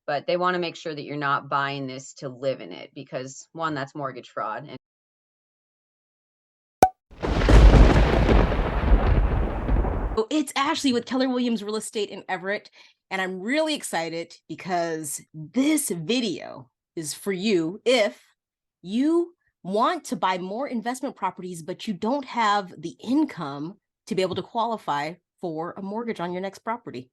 but they want to make sure that you're not buying this to live in it because one, that's mortgage fraud. And So it's Ashley with Keller Williams Real Estate in Everett, and I'm really excited because this video is for you if you want to buy more investment properties, but you don't have the income to be able to qualify for a mortgage on your next property.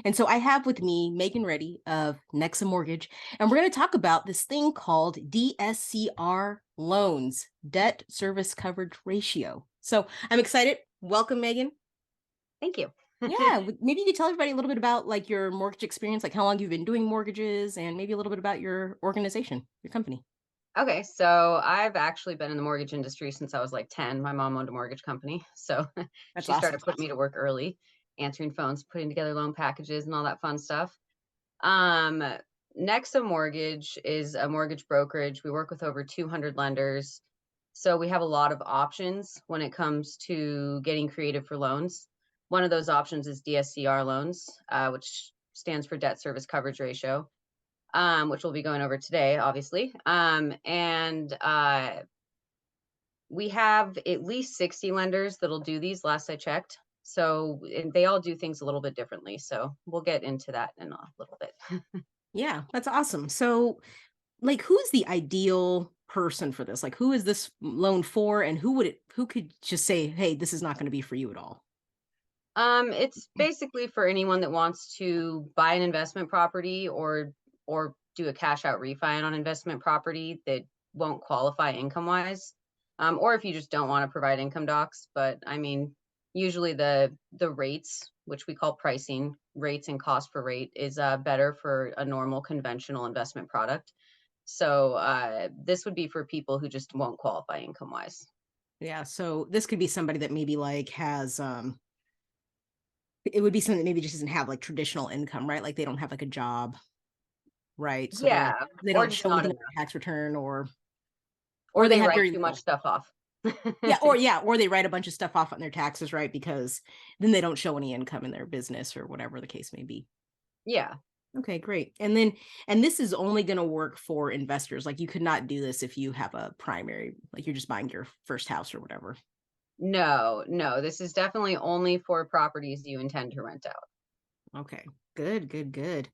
And so I have with me Megan Reddy of NEXA Mortgage, and we're going to talk about this thing called DSCR loans, debt service coverage ratio. So I'm excited. Welcome, Megan. thank you. Yeah, maybe you could tell everybody a little bit about like your mortgage experience, like how long you've been doing mortgages, and maybe a little bit about your organization, your company. Okay, so I've actually been in the mortgage industry since I was like 10. My mom owned a mortgage company, so That's she awesome. started putting me to work early, answering phones, putting together loan packages, and all that fun stuff. Um, NEXA Mortgage is a mortgage brokerage. We work with over 200 lenders, so we have a lot of options when it comes to getting creative for loans. One of those options is DSCR loans, which stands for debt service coverage ratio, which we'll be going over today, obviously. And we have at least 60 lenders that'll do these, last I checked. So and they all do things a little bit differently. So we'll get into that in a little bit. Yeah, that's awesome. So, like, who's the ideal person for this? Like, who is this loan for, and who could just say, "Hey, this is not going to be for you at all." It's basically for anyone that wants to buy an investment property or do a cash out refi on investment property that won't qualify income wise. Or if you just don't want to provide income docs. But I mean, usually the rates, which we call pricing rates and cost per rate, is better for a normal conventional investment product. So this would be for people who just won't qualify income wise. Yeah, so this could be somebody that maybe like has it would be something that maybe just doesn't have like traditional income, right? Like they don't have like a job, right? So Yeah, they or don't just show not anything on enough, their tax return, or or they they have write very too much little. stuff off. Yeah, or they write a bunch of stuff off on their taxes, right? Because then they don't show any income in their business or whatever the case may be. Yeah. Okay, great. And this is only going to work for investors. Like you could not do this if you have a primary, like you're just buying your first house or whatever. No, no, this is definitely only for properties you intend to rent out. Okay, good, good, good.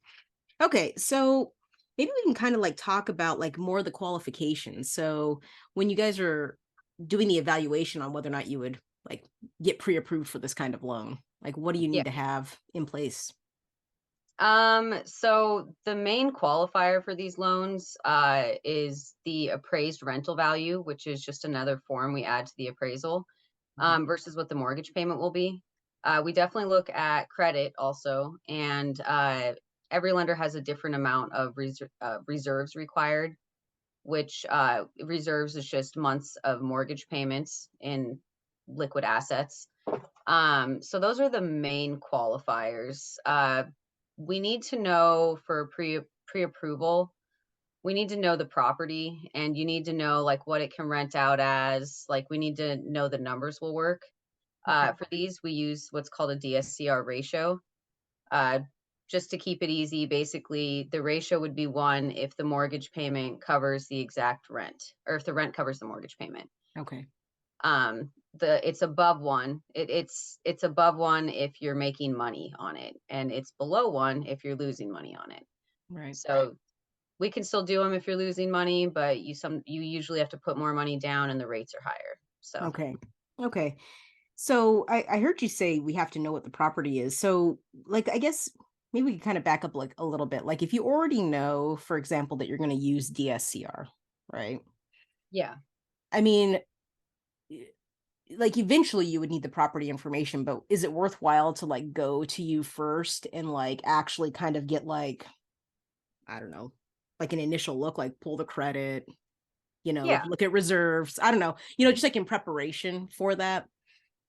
Okay, so maybe we can kind of like talk about like more of the qualifications. So when you guys are doing the evaluation on whether or not you would like get pre-approved for this kind of loan, like what do you Yeah. need to have in place? So the main qualifier for these loans is the appraised rental value, which is just another form we add to the appraisal, Mhm. versus what the mortgage payment will be. We definitely look at credit also, and every lender has a different amount of reserves required, which reserves is just months of mortgage payments in liquid assets. So those are the main qualifiers. We need to know for pre-approval, we need to know the property and you need to know like what it can rent out as. Like we need to know the numbers will work. Okay. For these, we use what's called a DSCR ratio. Uh, just to keep it easy, basically the ratio would be one if the mortgage payment covers the exact rent, or if the rent covers the mortgage payment. Okay. It's above one. It's above one if you're making money on it, and it's below one if you're losing money on it. Right. So we can still do them if you're losing money, but you usually have to put more money down and the rates are higher. So Okay. Okay. So I heard you say we have to know what the property is. So like I guess maybe we can kind of back up like a little bit. Like if you already know, for example, that you're going to use DSCR, right? yeah. I mean, y- like eventually you would need the property information, but is it worthwhile to like go to you first and like actually kind of get like, I don't know, like an initial look, like pull the credit, Yeah. look at reserves. I don't know, just like in preparation for that.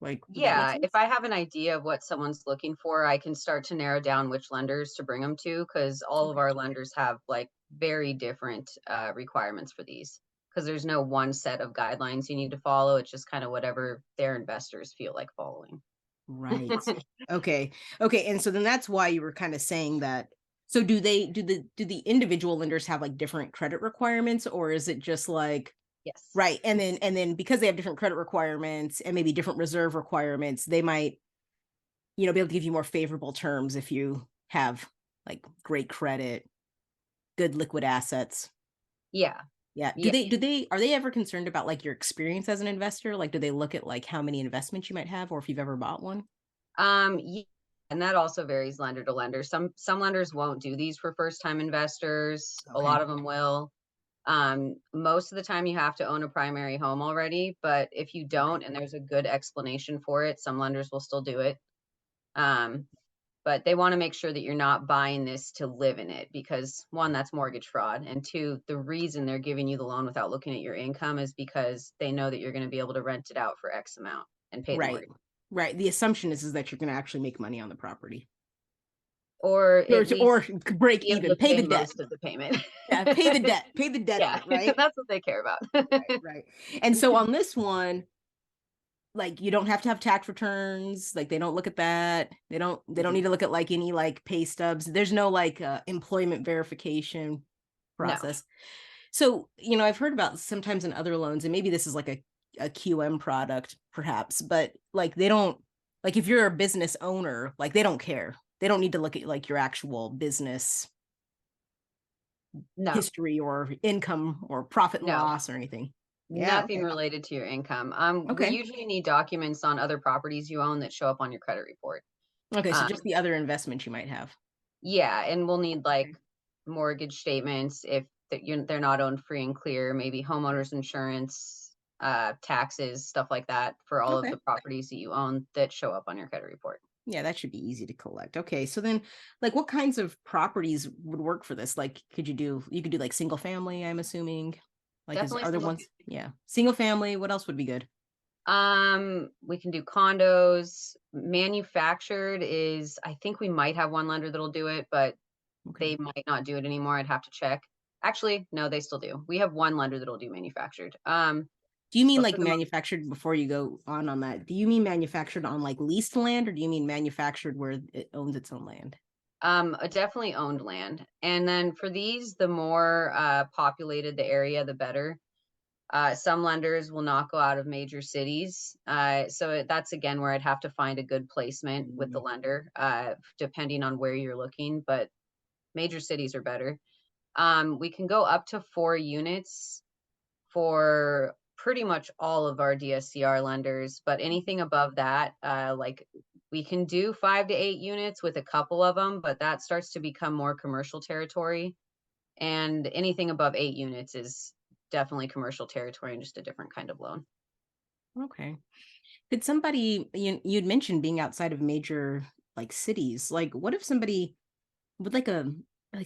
Like, would that make Yeah, if sense? I have an idea of what someone's looking for, I can start to narrow down which lenders to bring them to because all of Okay. our lenders have like very different requirements for these. Because there's no one set of guidelines you need to follow. It's just kind of whatever their investors feel like following. Right. Okay. Okay. And so then that's why you were kind of saying that. So do the individual lenders have like different credit requirements, or is it just like Yes. right? And then because they have different credit requirements and maybe different reserve requirements, they might, be able to give you more favorable terms if you have like great credit, good liquid assets. Yeah. Yeah. Do Yeah. they are they ever concerned about like your experience as an investor? Like do they look at like how many investments you might have or if you've ever bought one? Yeah, and that also varies lender to lender. Some lenders won't do these for first time investors. A Okay. lot of them will. Most of the time you have to own a primary home already, but if you Okay. don't and there's a good explanation for it, some lenders will still do it. Um, but they want to make sure that you're not buying this to live in it because one, that's mortgage fraud. And two, the reason they're giving you the loan without looking at your income is because they know that you're going to be able to rent it out for X amount and pay the Right. mortgage. Right. The assumption is that you're going to actually make money on the property. Or Or, at least or break be able even, to pay pay the debt. most of the payment. Yeah, pay the debt on Yeah, it, right? that's what they care about. Right, right. And so on this one, like you don't have to have tax returns, like they don't look at that. They don't need Mhm. to look at like any like pay stubs. There's no like employment verification No, process. So, I've heard about sometimes in other loans, and maybe this is like a QM product, perhaps, but like they don't like if you're a business owner, like they don't care. They don't need to look at like your actual business no, history or income or profit and no, loss or anything. Yeah, nothing okay. related to your income. We Okay. usually need documents on other properties you own that show up on your credit report. Okay, so Um, just the other investments you might have. yeah, and we'll need like Okay. mortgage statements if they're not owned free and clear, maybe homeowners insurance, taxes, stuff like that for all of Okay. the properties that you own that show up on your credit report. Yeah, that should be easy to collect. Okay, so then like what kinds of properties would work for this? Like you could do like single family, I'm assuming. Like Definitely are there single. ones? Yeah. Single family, what else would be good? We can do condos. Manufactured is, I think we might have one lender that'll do it, but Okay. they might not do it anymore. I'd have to check. Actually, no, they still do. We have one lender that'll do manufactured. Do you mean But for like the most, manufactured before you go on that? Do you mean manufactured on like leased land or do you mean manufactured where it owns its own land? definitely owned land. And then for these, the more populated the area, the better. Some lenders will not go out of major cities. That's again where I'd have to find a good placement with the Mm, lender, depending on where you're looking. But major cities are better. We can go up to 4 units for pretty much all of our DSCR lenders, but anything above that, like we can do 5 to 8 units with a couple of them, but that starts to become more commercial territory. And anything above 8 units is definitely commercial territory and just a different kind of loan. okay. Could somebody you'd mentioned being outside of major like cities. Like what if somebody would like a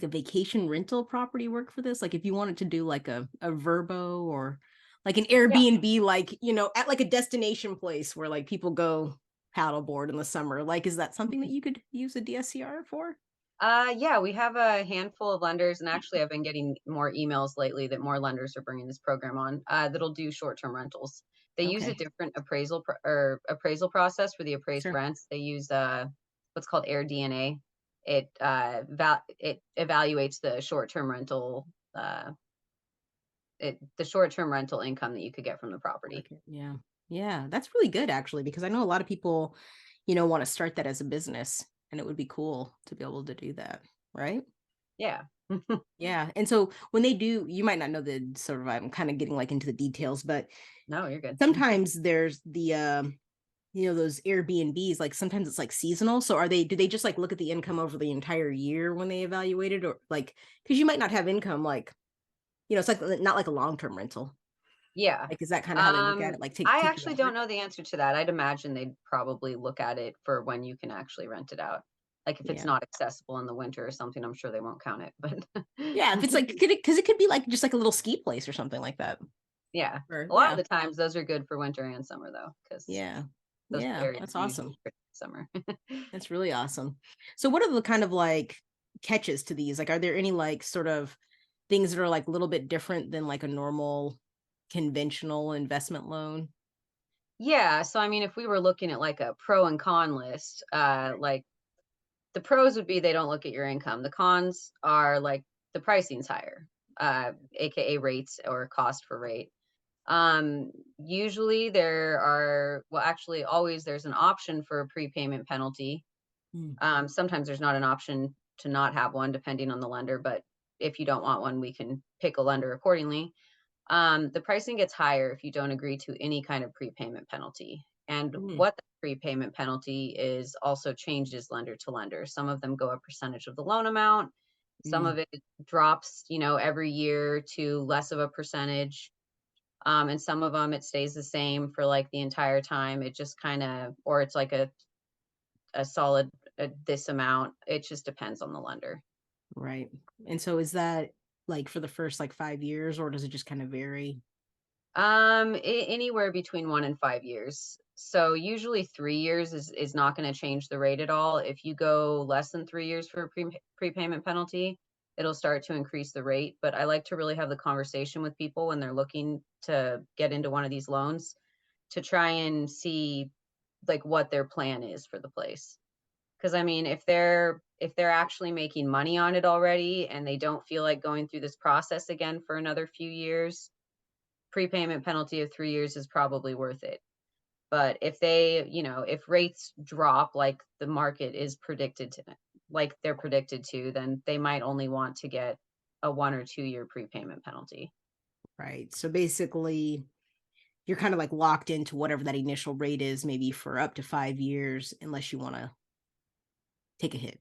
vacation rental property work for this? Like if you wanted to do like a Verbo or like an Yeah. Airbnb, like, at like a destination place where like people go paddleboard in the summer. Like, is that something that you could use a DSCR for? Yeah, we have a handful of lenders, and actually, I've been getting more emails lately that more lenders are bringing this program on that'll do short-term rentals. They use a Okay. different appraisal process for the appraised Sure. rents. They use what's called Air DNA. It evaluates the short-term rental income that you could get from the property. Market. Yeah. Yeah. That's really good actually, because I know a lot of people, want to start that as a business and it would be cool to be able to do that. Right. Yeah. Yeah. And so when they do, you might not know the sort of, I'm kind of getting like into the details, but No, you're good. sometimes there's the, those Airbnbs, like sometimes it's like seasonal. So do they just like look at the income over the entire year when they evaluate it or like, cause you might not have income, like, it's like not like a long-term rental. Yeah. Like, is that kind of how they look at it? Like I take the actually don't average. know the answer to that. I'd imagine they'd probably look at it for when you can actually rent it out. Like if it's Yeah. not accessible in the winter or something, I'm sure they won't count it. But Yeah. If it's like, cause it could be like just like a little ski place or something like that. yeah, Or a lot of yeah. the times those are good for winter and summer though, because Yeah. those Yeah. areas That's are usually awesome. pretty summer. That's really awesome. So what are the kind of like catches to these? Like, are there any like sort of things that are like a little bit different than like a normal conventional investment loan? Yeah, so I mean, if we were looking at like a pro and con list, Right. the pros would be they don't look at your income. The cons are like the pricing's higher, aka rates or cost for rate. Usually there are, well, actually, always there's an option for a prepayment penalty. Mm, Sometimes there's not an option to not have one, depending on the lender, but if you don't want one, we can pick a lender accordingly. The pricing gets higher if you don't agree to any kind of prepayment penalty. And mm, what the prepayment penalty is also changes lender to lender. Some of them go a percentage of the loan amount. Some mm. of it drops, every year to less of a percentage. And some of them it stays the same for like the entire time. It just kind of, or it's like a solid this amount. It just depends on the lender. Right. And so is that like for the first like 5 years, or does it just kind of vary? Anywhere between 1 and 5 years. So usually 3 years is not going to change the rate at all. If you go less than 3 years for a prepayment penalty, it'll start to increase the rate. But I like to really have the conversation with people when they're looking to get into one of these loans to try and see like what their plan is for the place. Because I mean, if they're actually making money on it already and they don't feel like going through this process again for another few years, prepayment penalty of 3 years is probably worth it. But if they, if rates drop like the market is predicted to, like they're predicted to, then they might only want to get a 1 or 2 year prepayment penalty. Right. So basically, you're kind of like locked into whatever that initial rate is, maybe for up to 5 years, unless you want to take a hit.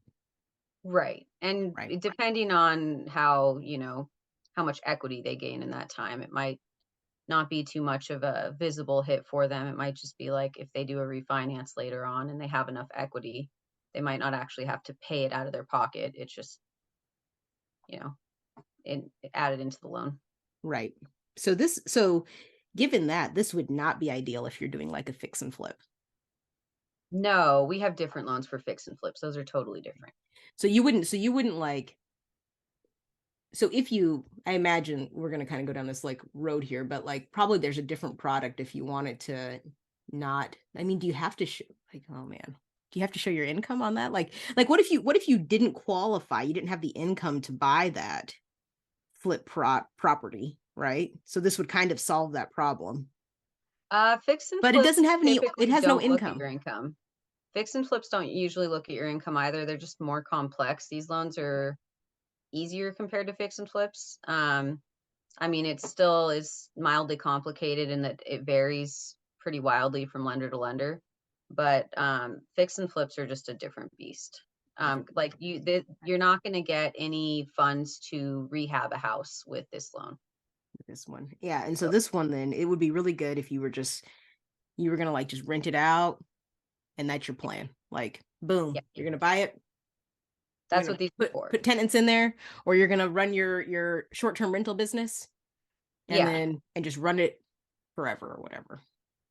Right. And Right. depending on how, how much equity they gain in that time, it might not be too much of a visible hit for them. It might just be like if they do a refinance later on and they have enough equity, they might not actually have to pay it out of their pocket. It's just, you know, added into the loan. Right. So given that, this would not be ideal if you're doing like a fix and flip. No, we have different loans for fix and flips. Those are totally different. So you wouldn't like, so if you, I imagine we're going to kind of go down this like road here, but like probably there's a different product if you wanted to not, I mean, do you have to show, like, oh man, do you have to show your income on that? Like what if you didn't qualify, you didn't have the income to buy that flip property, right? So this would kind of solve that problem. Fix and But it flips doesn't have any, it typically has no don't look at income. your income. Fix and flips don't usually look at your income either. They're just more complex. These loans are easier compared to fix and flips. I mean, it still is mildly complicated in that it varies pretty wildly from lender to lender. But fix and flips are just a different beast. Different Like you're not going to get any funds to rehab a house with this loan. this one. Yeah. And so So this one, then it would be really good if you were going to like just rent it out and that's your plan. Like, yeah, boom, you're going to buy it. You're that's going what to these are for. put tenants in there, or you're going to run your short-term rental business and Yeah, then and just run it forever or whatever.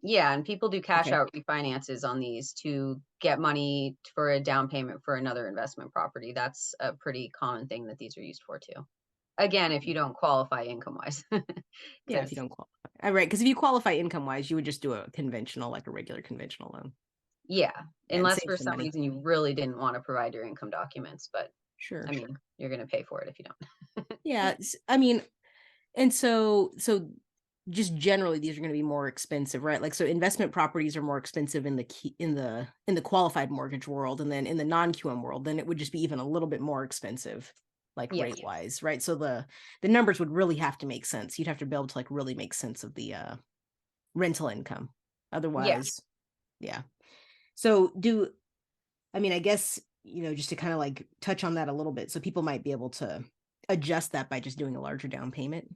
yeah, and people do cash Okay. out refinances on these to get money for a down payment for another investment property. That's a pretty common thing that these are used for too. Again, if you don't qualify income wise, Yeah, if you because don't qualify. All right, because if you qualify income wise, you would just do a conventional, like a regular conventional loan. yeah, Yeah, and unless save for some some money. reason you really didn't want to provide your income documents, but Sure. I mean, you're going to pay for it if you don't. Yeah, I mean, and so just generally these are going to be more expensive, right? Like so investment properties are more expensive in the in the qualified mortgage world, and then in the non-QM world, then it would just be even a little bit more expensive, like Yes. rate wise, right? So the numbers would really have to make sense. You'd have to be able to like really make sense of the rental income. Yeah. Otherwise, yeah. So do I mean, I guess, just to kind of like touch on that a little bit, so people might be able to adjust that by just doing a larger down payment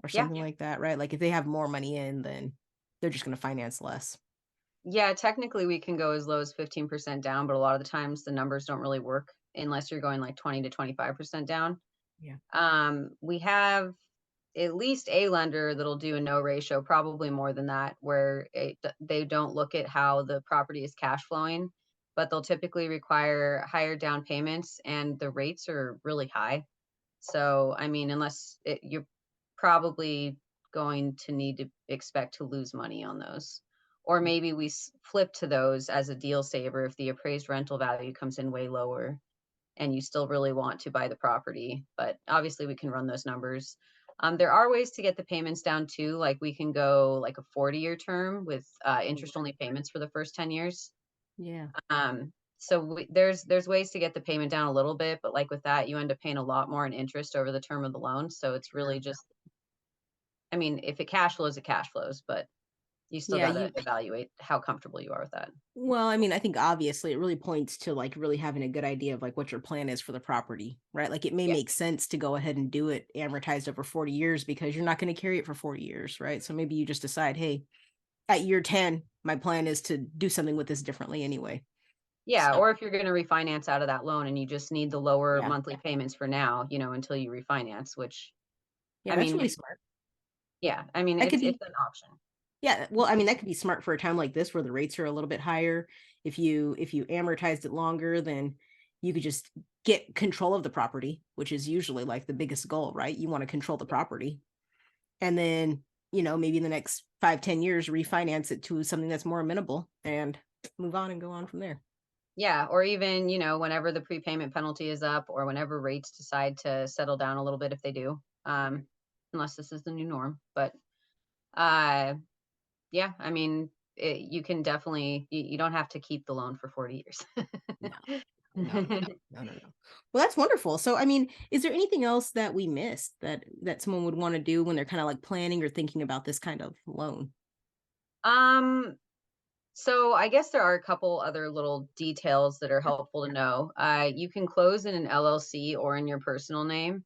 or Yeah. something like that, right? Like if they have more money in, then they're just going to finance less. Yeah. Technically, we can go as low as 15% down, but a lot of the times the numbers don't really work unless you're going like 20 to 25% down. Yeah. We have at least a lender that'll do a no ratio, probably more than that, where they don't look at how the property is cash flowing, but they'll typically require higher down payments and the rates are really high. So, I mean, you're probably going to need to expect to lose money on those. Or maybe we flip to those as a deal saver if the appraised rental value comes in way lower and you still really want to buy the property. But obviously, we can run those numbers. There are ways to get the payments down too. Like we can go like a 40-year term with interest only payments for the first 10 years. Yeah. So there's ways to get the payment down a little bit, but like with that, you end up paying a lot more in interest over the term of the loan. So it's really just, I mean, if it cash flows, it cash flows, but you still Yeah, got to evaluate how comfortable you are with that. well, I mean, I think obviously it really points to like really having a good idea of like what your plan is for the property, right? Like it may Yeah. make sense to go ahead and do it amortized over 40 years because you're not going to carry it for 40 years, right? So maybe you just decide, hey, at year 10, my plan is to do something with this differently anyway. Yeah, So, or if you're going to refinance out of that loan and you just need the lower yeah. monthly payments for now, until you refinance, which Yeah, I that's mean, really smart. yeah, I mean, That could it's be, an option. yeah, well, I mean, that could be smart for a time like this where the rates are a little bit higher. If you amortized it longer, then you could just get control of the property, which is usually like the biggest goal, right? You want to control the property. And then, maybe in the next 5-10 years, refinance it to something that's more amenable and move on and go on from there. Yeah, or even, whenever the prepayment penalty is up or whenever rates decide to settle down a little bit if they do. Unless this is the new norm, but uh yeah, I mean, you can definitely you don't have to keep the loan for 40 No, no, no, years. no, no, no, no. Well, that's wonderful. So, I mean, is there anything else that we missed that someone would want to do when they're kind of like planning or thinking about this kind of loan? Um, so I guess there are a couple other little details that are helpful to know. You can close in an LLC or in your personal name.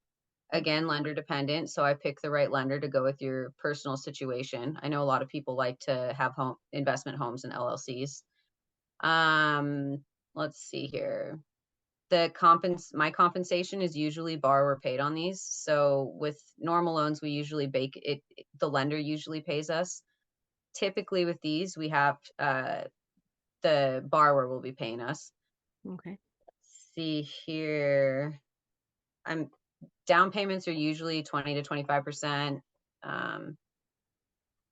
Again, lender dependent. So I pick the right lender to go with your personal situation. I know a lot of people like to have home investment homes and LLCs. Um, let's see here. My compensation is usually borrower paid on these. So with normal loans, we usually bake it, the lender usually pays us. Typically with these, we have the borrower will be paying us. Okay. See here. I'm Down payments are usually 20 to 25%. Um,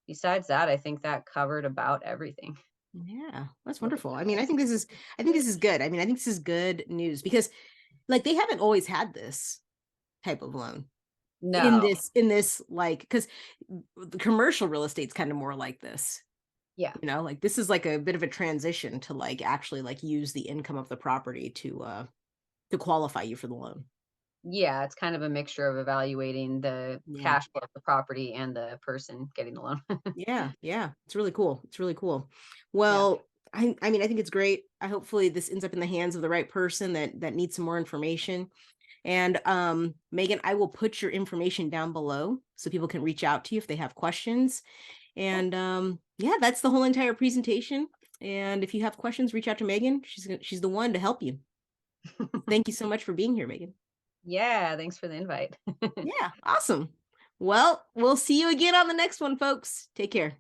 Besides that, I think that covered about everything. Yeah, that's wonderful. I mean, I think this is good. I mean, I think this is good news because like they haven't always had this type of loan in No. this like because the commercial real estate's kind of more like this. Yeah. Like this is like a bit of a transition to like actually like use the income of the property to qualify you for the loan. Yeah, it's kind of a mixture of evaluating the Yeah. cash flow of the property and the person getting the loan. Yeah, yeah. It's really cool. It's really cool. Yeah. Well, I mean, I think it's great. I hopefully this ends up in the hands of the right person that needs some more information. And Megan, I will put your information down below so people can reach out to you if they have questions. And yeah, that's the whole entire presentation. And if you have questions, reach out to Megan. She's the one to help you. Thank you so much for being here, Megan. Yeah, thanks for the invite. Yeah, awesome. Well, we'll see you again on the next one, folks. Take care.